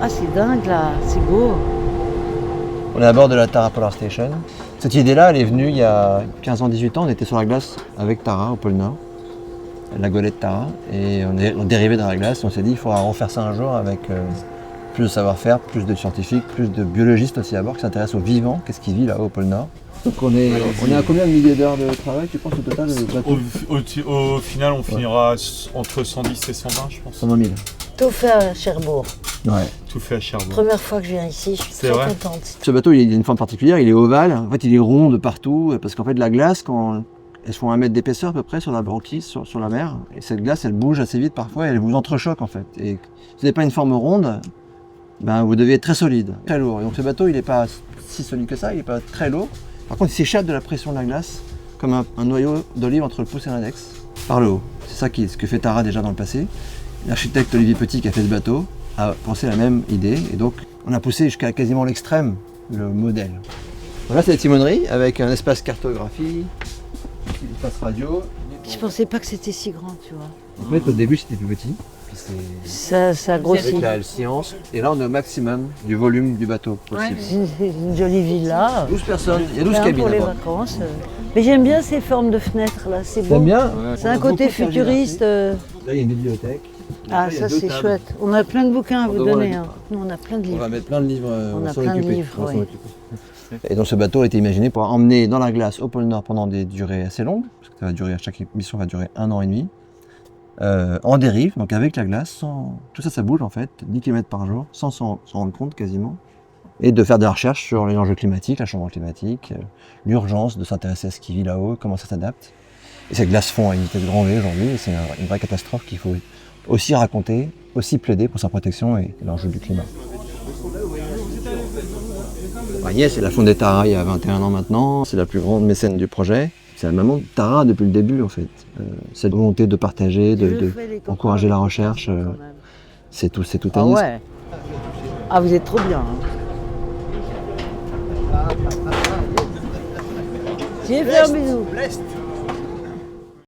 Ah, c'est dingue là, c'est beau. On est à bord de la Tara Polar Station. Cette idée-là, elle est venue il y a 15 ans, 18 ans. On était sur la glace avec Tara au pôle Nord, la golette Tara, et on dérivait dans la glace. On s'est dit il faudra refaire ça un jour avec plus de savoir-faire, plus de scientifiques, plus de biologistes aussi à bord qui s'intéressent au vivant, qu'est-ce qui vit là-haut au pôle Nord. Donc on est à combien de milliers d'heures de travail, tu penses, au total Au final, on finira entre 110 et 120, je pense. 120 000. Tout fait à Cherbourg. Ouais. Tout fait à Cherbourg. Première fois que je viens ici, je suis C'est très vrai contente. Ce bateau, il a une forme particulière, il est ovale. En fait, il est rond de partout, parce qu'en fait, la glace, quand elles font 1 mètre d'épaisseur à peu près sur la banquise, sur la mer, et cette glace, elle bouge assez vite parfois, et elle vous entrechoque en fait. Et si vous n'avez pas une forme ronde, ben, vous devez être très solide, très lourd. Et donc ce bateau, il n'est pas si solide que ça, il n'est pas très lourd. Par contre, il s'échappe de la pression de la glace, comme un noyau d'olive entre le pouce et l'index, par le haut. C'est ça ce que fait Tara déjà dans le passé. L'architecte Olivier Petit qui a fait ce bateau a pensé la même idée, et donc on a poussé jusqu'à quasiment l'extrême le modèle. Voilà, c'est la timonerie avec un espace cartographie, un espace radio. Je pensais pas que c'était si grand, tu vois. En fait, au début, c'était plus petit. Puis Ça grossit. avec la science. Et là, on est au maximum du volume du bateau possible. C'est une jolie villa. 12 personnes, il y a 12 Bien cabines. pour les à bord. vacances. Mais j'aime bien ces formes de fenêtres là, c'est beau. T'aimes bien? C'est un côté futuriste. Là, il y a une bibliothèque. Ah, Après, il y a ça deux c'est tables. chouette. On a plein de bouquins à vous devra donner. les- Hein. Nous, on a plein de On va livres. mettre plein de livres, On va a s'en plein de occuper. livres, On va s'en oui. occuper. Et donc ce bateau a été imaginé pour emmener dans la glace au pôle Nord pendant des durées assez longues, parce que ça va durer, chaque mission va durer 1 an et demi, en dérive, donc avec la glace, tout ça, ça bouge en fait, 10 km par jour, sans s'en rendre compte quasiment, et de faire des recherches sur les enjeux climatiques, la changement climatique, l'urgence de s'intéresser à ce qui vit là-haut, comment ça s'adapte. Et cette glace fond à une vitesse grand V aujourd'hui, et c'est une vraie catastrophe qu'il faut aussi raconter, aussi plaider pour sa protection et l'enjeu du climat. Agnès est la fondée Tara il y a 21 ans maintenant, c'est la plus grande mécène du projet. C'est la maman de Tara depuis le début en fait. Cette volonté de partager, d'encourager la recherche, c'est tout Ah Agnès. ouais. Ah, vous êtes trop bien. Hein. J'ai fait un bisou.